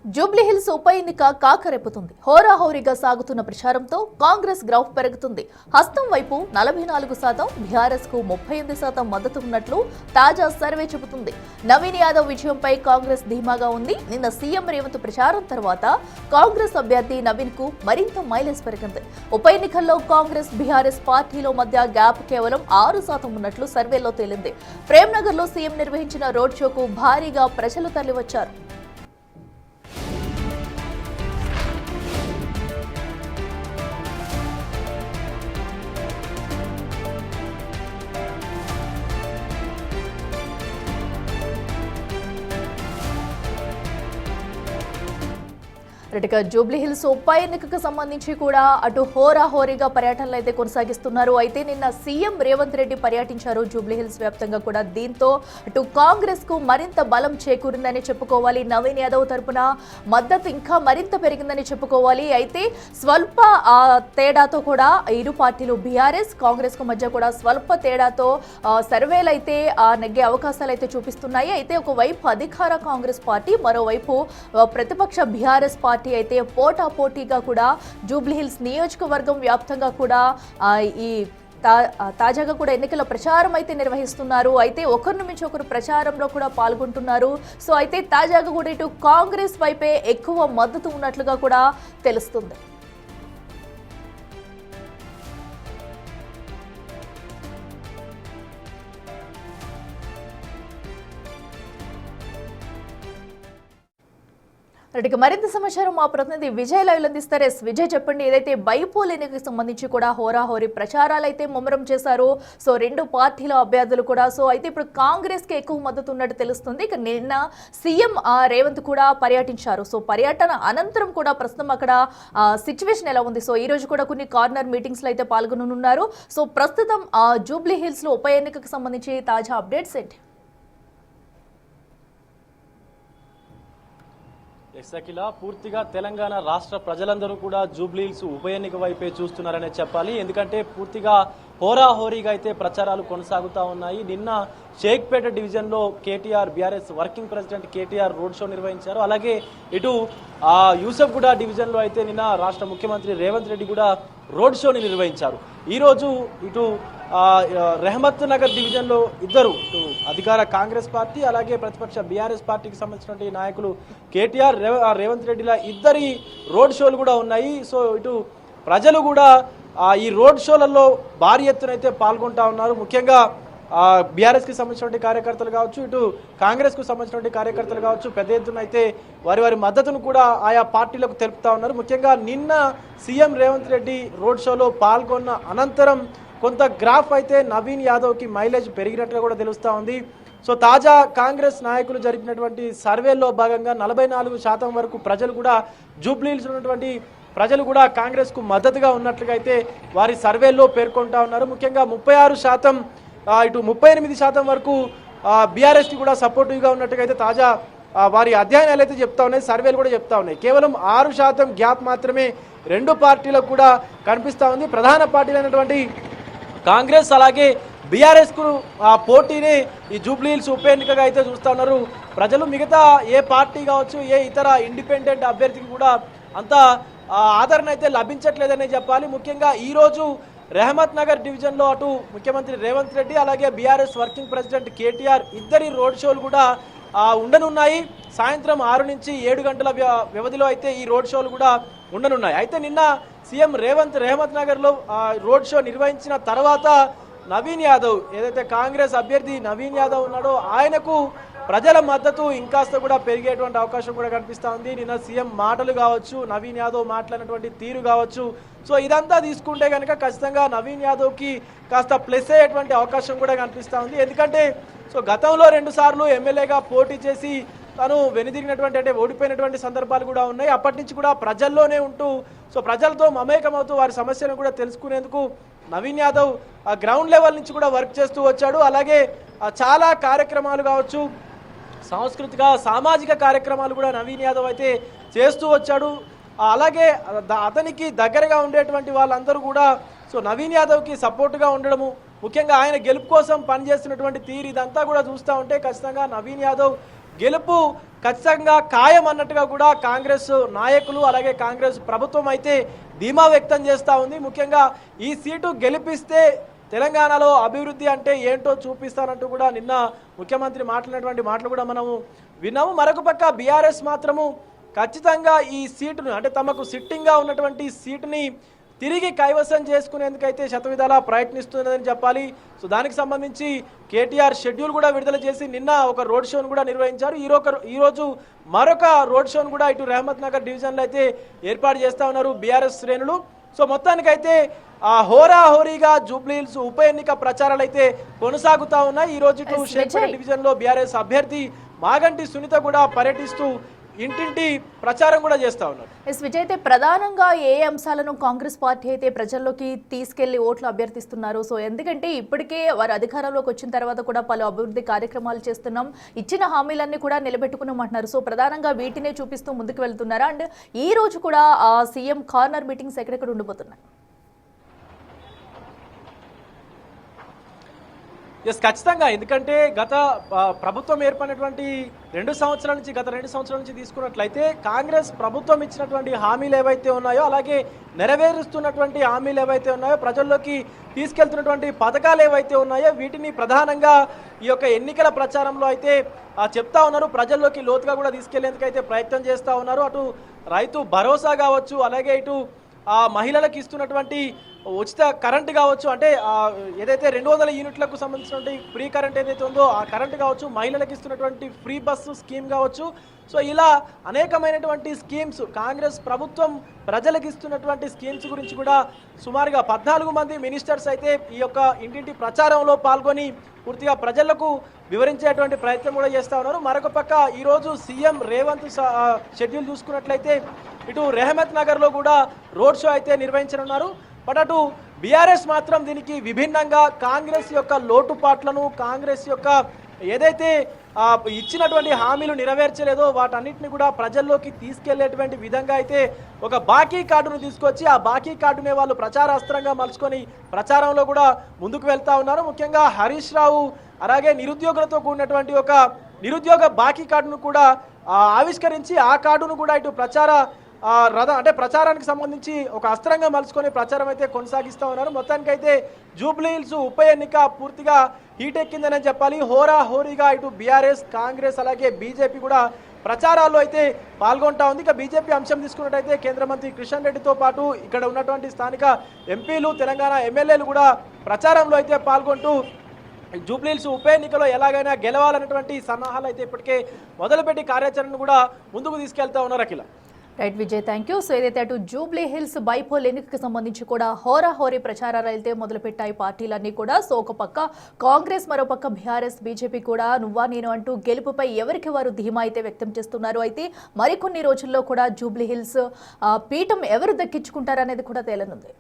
జూబ్లీహిల్స్ ఉప ఎన్నిక కాకరేపుతుంది. హోరాహోరీగా సాగుతున్న ప్రచారంతో కాంగ్రెస్ గ్రాఫ్ పెరుగుతుంది. హస్తం వైపు 44%, బీఆర్ఎస్ కు 38% మద్దతు ఉన్నట్లు తాజా సర్వే చెబుతుంది. నవీన్ యాదవ్ విజయంపై కాంగ్రెస్ ధీమాగా ఉంది. నిన్న సీఎం రేవంత్ ప్రచారం తర్వాత కాంగ్రెస్ అభ్యర్థి నవీన్ కు మరింత మైలేజ్ పెరిగింది. ఉప ఎన్నికల్లో కాంగ్రెస్ బీఆర్ఎస్ పార్టీల మధ్య గ్యాప్ కేవలం 6% ఉన్నట్లు సర్వేలో తేలింది. ప్రేమ్నగర్ లో సీఎం నిర్వహించిన రోడ్ షోకు భారీగా ప్రజలు తరలివచ్చారు. జూబ్లీహిల్స్ ఉప ఎన్నికకు సంబంధించి కూడా అటు హోరాహోరీగా పర్యటనలు అయితే కొనసాగిస్తున్నారు. అయితే నిన్న సీఎం రేవంత్ రెడ్డి పర్యటించారు జూబ్లీహిల్స్ వ్యాప్తంగా కూడా. దీంతో అటు కాంగ్రెస్ కు మరింత బలం చేకూరిందని చెప్పుకోవాలి. నవీన్ యాదవ్ తరపున మద్దతు ఇంకా మరింత పెరిగిందని చెప్పుకోవాలి. అయితే స్వల్ప తేడాతో కూడా ఇరు పార్టీలు బీఆర్ఎస్ కాంగ్రెస్ కు మధ్య కూడా స్వల్ప తేడాతో సర్వేలు అయితే నెగ్గే అవకాశాలు అయితే చూపిస్తున్నాయి. అయితే ఒకవైపు అధికార కాంగ్రెస్ పార్టీ, మరోవైపు ప్రతిపక్ష బీఆర్ఎస్ పార్టీ అయితే పోటాపోటీగా కూడా జూబ్లీహిల్స్ నియోజకవర్గం వ్యాప్తంగా కూడా ఈ తాజాగా కూడా ఎన్నికల ప్రచారం అయితే నిర్వహిస్తున్నారు. అయితే ఒకరిని మించి ఒకరు ప్రచారంలో కూడా పాల్గొంటున్నారు. సో అయితే తాజాగా కూడా ఇటు కాంగ్రెస్ వైపే ఎక్కువ మద్దతు ఉన్నట్లుగా కూడా తెలుస్తుంది. మరింత సమాచారం మా ప్రతినిధి విజయ్ లైవ్ అందిస్తారు. విజయ్, చెప్పండి, ఏదైతే బైపోల్ ఎన్నికకు సంబంధించి కూడా హోరాహోరీ ప్రచారాలు అయితే ముమ్మరం చేశారు. సో రెండు పార్టీల అభ్యర్థులు కూడా. సో అయితే ఇప్పుడు కాంగ్రెస్ కి ఎక్కువ మద్దతు ఉన్నట్టు తెలుస్తుంది. ఇక నిన్న సీఎం రేవంత్ కూడా పర్యటించారు. సో పర్యటన అనంతరం కూడా ప్రస్తుతం అక్కడ సిచ్యువేషన్ ఎలా ఉంది? సో ఈ రోజు కూడా కొన్ని కార్నర్ మీటింగ్స్ లో అయితే పాల్గొనున్నారు. సో ప్రస్తుతం జూబ్లీ హిల్స్ లో ఉప ఎన్నికకు సంబంధించి తాజా అప్డేట్స్ ఏంటి? అఖిల, పూర్తిగా తెలంగాణ రాష్ట్ర ప్రజలందరూ కూడా జూబ్లీహిల్స్ ఉప ఎన్నిక వైపే చూస్తున్నారనే చెప్పాలి. ఎందుకంటే పూర్తిగా హోరాహోరీగా అయితే ప్రచారాలు కొనసాగుతూ ఉన్నాయి. నిన్న షేక్పేట డివిజన్లో KTR BRS working president KTR road show నిర్వహించారు. అలాగే ఇటు యూసఫ్గూడ డివిజన్లో అయితే నిన్న రాష్ట్ర ముఖ్యమంత్రి రేవంత్ రెడ్డి కూడా రోడ్ షోని నిర్వహించారు. ఈరోజు ఇటు రెహమత్ నగర్ డివిజన్లో ఇద్దరు అధికార కాంగ్రెస్ పార్టీ అలాగే ప్రతిపక్ష బీఆర్ఎస్ పార్టీకి సంబంధించినటువంటి నాయకులు కేటీఆర్ రేవంత్ రెడ్డిల ఇద్దరి రోడ్ షోలు కూడా ఉన్నాయి. సో ఇటు ప్రజలు కూడా ఈ రోడ్ షోలలో భారీ ఎత్తున అయితే పాల్గొంటా ఉన్నారు. ముఖ్యంగా బీఆర్ఎస్కి సంబంధించినటువంటి కార్యకర్తలు కావచ్చు, ఇటు కాంగ్రెస్కు సంబంధించినటువంటి కార్యకర్తలు కావచ్చు, పెద్ద ఎత్తున అయితే వారి మద్దతును కూడా ఆయా పార్టీలకు తెలుపుతా ఉన్నారు. ముఖ్యంగా నిన్న సీఎం రేవంత్ రెడ్డి రోడ్ షోలో పాల్గొన్న అనంతరం కొంత గ్రాఫ్ అయితే నవీన్ యాదవ్కి మైలేజ్ పెరిగినట్టుగా కూడా తెలుస్తూ ఉంది. సో తాజా కాంగ్రెస్ నాయకులు జరిపినటువంటి సర్వేలో భాగంగా 44% వరకు ప్రజలు కూడా జూబ్లీహిల్స్ ఉన్నటువంటి ప్రజలు కూడా కాంగ్రెస్కు మద్దతుగా ఉన్నట్లుగా అయితే వారి సర్వేలో పేర్కొంటా ఉన్నారు. ముఖ్యంగా 36%, ఇటు 38% వరకు బీఆర్ఎస్కి కూడా సపోర్టివ్గా ఉన్నట్టుగా అయితే తాజా వారి అధ్యయనాలు అయితే చెప్తా ఉన్నాయి, సర్వేలు కూడా చెప్తా ఉన్నాయి. కేవలం 6% గ్యాప్ మాత్రమే రెండు పార్టీలకు కూడా కనిపిస్తూ ఉంది. ప్రధాన పార్టీలైనటువంటి కాంగ్రెస్ అలాగే బీఆర్ఎస్కు పోటీని ఈ జూబ్లీహిల్స్ ఉప ఎన్నికగా అయితే చూస్తూ ఉన్నారు ప్రజలు. మిగతా ఏ పార్టీ కావచ్చు, ఏ ఇతర ఇండిపెండెంట్ అభ్యర్థికి కూడా అంత ఆదరణ అయితే లభించట్లేదనే చెప్పాలి. ముఖ్యంగా ఈరోజు రెహమత్ నగర్ డివిజన్లో అటు ముఖ్యమంత్రి రేవంత్ రెడ్డి అలాగే బీఆర్ఎస్ వర్కింగ్ ప్రెసిడెంట్ కేటీఆర్ ఇద్దరి రోడ్ షోలు కూడా ఉండనున్నాయి. సాయంత్రం 6 నుంచి 7 గంటల వ్యవధిలో అయితే ఈ రోడ్ షోలు కూడా ఉండనున్నాయి. అయితే నిన్న సీఎం రేవంత్ రెహమత్ నగర్లో రోడ్ షో నిర్వహించిన తర్వాత నవీన్ యాదవ్, ఏదైతే కాంగ్రెస్ అభ్యర్థి నవీన్ యాదవ్ ఉన్నాడో ఆయనకు ప్రజల మద్దతు ఇంకాస్త కూడా పెరిగేటువంటి అవకాశం కూడా కనిపిస్తూ ఉంది. నిన్న సీఎం మాటలు కావచ్చు, నవీన్ యాదవ్ మాట్లాడినటువంటి తీరు కావచ్చు, సో ఇదంతా తీసుకుంటే కనుక ఖచ్చితంగా నవీన్ యాదవ్కి కాస్త ప్లస్ అయ్యేటువంటి అవకాశం కూడా కనిపిస్తూ ఉంది. ఎందుకంటే సో గతంలో 2 సార్లు ఎమ్మెల్యేగా పోటీ చేసి తను వెనుదిరిగినటువంటి అంటే ఓడిపోయినటువంటి సందర్భాలు కూడా ఉన్నాయి. అప్పటి నుంచి కూడా ప్రజల్లోనే ఉంటూ సో ప్రజలతో మమేకమవుతూ వారి సమస్యలను కూడా తెలుసుకునేందుకు నవీన్ యాదవ్ గ్రౌండ్ లెవెల్ నుంచి కూడా వర్క్ చేస్తూ వచ్చాడు. అలాగే చాలా కార్యక్రమాలు కావచ్చు, సాంస్కృతిక సామాజిక కార్యక్రమాలు కూడా నవీన్ యాదవ్ అయితే చేస్తూ వచ్చాడు. అలాగే అతనికి దగ్గరగా ఉండేటువంటి వాళ్ళందరూ కూడా సో నవీన్ యాదవ్కి సపోర్టుగా ఉండడము, ముఖ్యంగా ఆయన గెలుపు కోసం పనిచేస్తున్నటువంటి తీరు ఇదంతా కూడా చూస్తూ ఉంటే ఖచ్చితంగా నవీన్ యాదవ్ గెలుపు ఖచ్చితంగా ఖాయం అన్నట్టుగా కూడా కాంగ్రెస్ నాయకులు అలాగే కాంగ్రెస్ ప్రభుత్వం అయితే ధీమా వ్యక్తం చేస్తూ ఉంది. ముఖ్యంగా ఈ సీటు గెలిపిస్తే తెలంగాణలో అభివృద్ధి అంటే ఏంటో చూపిస్తానంటూ కూడా నిన్న ముఖ్యమంత్రి మాట్లాడినటువంటి మాటలు కూడా మనము విన్నాము. మరొక పక్క బీఆర్ఎస్ మాత్రము ఖచ్చితంగా ఈ సీటును అంటే తమకు సిట్టింగ్గా ఉన్నటువంటి సీటుని తిరిగి కైవసం చేసుకునేందుకైతే శతవిధాలా ప్రయత్నిస్తున్నదని చెప్పాలి. సో దానికి సంబంధించి కేటీఆర్ షెడ్యూల్ కూడా విడుదల చేసి నిన్న ఒక రోడ్ షోను కూడా నిర్వహించారు. ఈరోజు మరొక రోడ్ షోను కూడా ఇటు రెహమత్ నగర్ డివిజన్లో అయితే ఏర్పాటు చేస్తూ ఉన్నారు బీఆర్ఎస్ శ్రేణులు. సో మొత్తానికైతే హోరాహోరీగా జూబ్లీహిల్స్ ఉప ఎన్నిక ప్రచారాలు అయితే కొనసాగుతా ఉన్నాయి. ఈ రోజు ఇటు షేక్పేట డివిజన్ లో బీఆర్ఎస్ అభ్యర్థి మాగంటి సునీత కూడా పర్యటిస్తూ ఇంటింటి ప్రచారం కూడా చేస్తా ఉన్నారు. విజయ్, అయితే ప్రధానంగా ఏ అంశాలను కాంగ్రెస్ పార్టీ అయితే ప్రజల్లోకి తీసుకెళ్లి ఓట్లు అభ్యర్థిస్తున్నారు? సో ఎందుకంటే ఇప్పటికే వారు అధికారంలోకి వచ్చిన తర్వాత కూడా పలు అభివృద్ధి కార్యక్రమాలు చేస్తున్నాం, ఇచ్చిన హామీలన్నీ కూడా నిలబెట్టుకున్నామంటున్నారు. సో ప్రధానంగా వీటినే చూపిస్తూ ముందుకు వెళ్తున్నారా? అండ్ ఈ రోజు కూడా సీఎం కార్నర్ మీటింగ్స్ ఎక్కడెక్కడ ఉండిపోతున్నాయి? ఎస్, ఖచ్చితంగా. ఎందుకంటే గత ప్రభుత్వం ఏర్పడినటువంటి గత 2 సంవత్సరాల నుంచి తీసుకున్నట్లయితే కాంగ్రెస్ ప్రభుత్వం ఇచ్చినటువంటి హామీలు ఏవైతే ఉన్నాయో అలాగే నెరవేరుస్తున్నటువంటి హామీలు ఏవైతే ఉన్నాయో ప్రజల్లోకి తీసుకెళ్తున్నటువంటి పథకాలు ఏవైతే ఉన్నాయో వీటిని ప్రధానంగా ఈ యొక్క ఎన్నికల ప్రచారంలో అయితే చెప్తా ఉన్నారు. ప్రజల్లోకి లోతుగా కూడా తీసుకెళ్లేందుకు అయితే ప్రయత్నం చేస్తూ ఉన్నారు. అటు రైతు భరోసా కావచ్చు, అలాగే ఇటు మహిళలకు ఇస్తున్నటువంటి ఉచిత కరెంటు కావచ్చు, అంటే ఏదైతే 200 యూనిట్లకు సంబంధించినటువంటి ఫ్రీ కరెంట్ ఏదైతే ఉందో ఆ కరెంటు కావచ్చు, మహిళలకు ఇస్తున్నటువంటి ఫ్రీ బస్సు స్కీమ్ కావచ్చు. సో ఇలా అనేకమైనటువంటి స్కీమ్స్ కాంగ్రెస్ ప్రభుత్వం ప్రజలకు ఇస్తున్నటువంటి స్కీమ్స్ గురించి కూడా సుమారుగా 14 మంది మినిస్టర్స్ అయితే ఈ యొక్క ఇంటింటి ప్రచారంలో పాల్గొని పూర్తిగా ప్రజలకు వివరించేటువంటి ప్రయత్నం కూడా చేస్తూ ఉన్నారు. మరొక పక్క ఈరోజు సీఎం రేవంత్ షెడ్యూల్ చూసుకున్నట్లయితే ఇటు రెహమత్ నగర్లో కూడా రోడ్ షో అయితే నిర్వహించనున్నారు. బట్ అటు బీఆర్ఎస్ మాత్రం దీనికి విభిన్నంగా కాంగ్రెస్ యొక్క లోటుపాట్లను, కాంగ్రెస్ యొక్క ఏదైతే ఇచ్చినటువంటి హామీలు నెరవేర్చలేదో వాటన్నిటిని కూడా ప్రజల్లోకి తీసుకెళ్లేటువంటి విధంగా అయితే ఒక బాకీ కార్డును తీసుకొచ్చి ఆ బాకీ కార్డునే వాళ్ళు ప్రచారాస్త్రంగా మలుచుకొని ప్రచారంలో కూడా ముందుకు వెళ్తా ఉన్నారు. ముఖ్యంగా హరీష్ రావు అలాగే నిరుద్యోగులతో కూడినటువంటి ఒక నిరుద్యోగ బాకీ కార్డును కూడా ఆవిష్కరించి ఆ కార్డును కూడా ఇటు ప్రచారానికి సంబంధించి ఒక అస్త్రంగా మలుచుకొని ప్రచారం అయితే కొనసాగిస్తూ ఉన్నారు. మొత్తానికైతే జూబ్లీహిల్స్ ఉప ఎన్నిక పూర్తిగా హీట్ ఎక్కిందని చెప్పాలి. హోరాహోరీగా ఇటు బీఆర్ఎస్, కాంగ్రెస్ అలాగే బీజేపీ కూడా ప్రచారాల్లో అయితే పాల్గొంటా ఉంది. ఇక బీజేపీ అంశం తీసుకున్నట్టయితే కేంద్ర మంత్రి కిషన్ రెడ్డితో పాటు ఇక్కడ ఉన్నటువంటి స్థానిక ఎంపీలు, తెలంగాణ ఎమ్మెల్యేలు కూడా ప్రచారంలో అయితే పాల్గొంటూ జూబ్లీహిల్స్ ఉప ఎన్నికలో ఎలాగైనా గెలవాలన్నటువంటి సన్నాహాలు అయితే ఇప్పటికే మొదలుపెట్టి కార్యాచరణను కూడా ముందుకు తీసుకెళ్తా ఉన్నారు. Akhila, right Vijay, thank you. So ఏదైతే అటు జూబ్లీహిల్స్ బైపోల్ ఎన్నికకు సంబంధించి కూడా హోరాహోరీ ప్రచారాలు అయితే మొదలుపెట్టాయి పార్టీలన్నీ కూడా. సో ఒక పక్క కాంగ్రెస్, మరో పక్క బీఆర్ఎస్, బీజేపీ కూడా నువ్వా నేను అంటూ గెలుపుపై ఎవరికి వారు ధీమా అయితే వ్యక్తం చేస్తున్నారు. అయితే మరికొన్ని రోజుల్లో కూడా జూబ్లీహిల్స్ పీఠం ఎవరు దక్కించుకుంటారనేది కూడా తేలనుంది.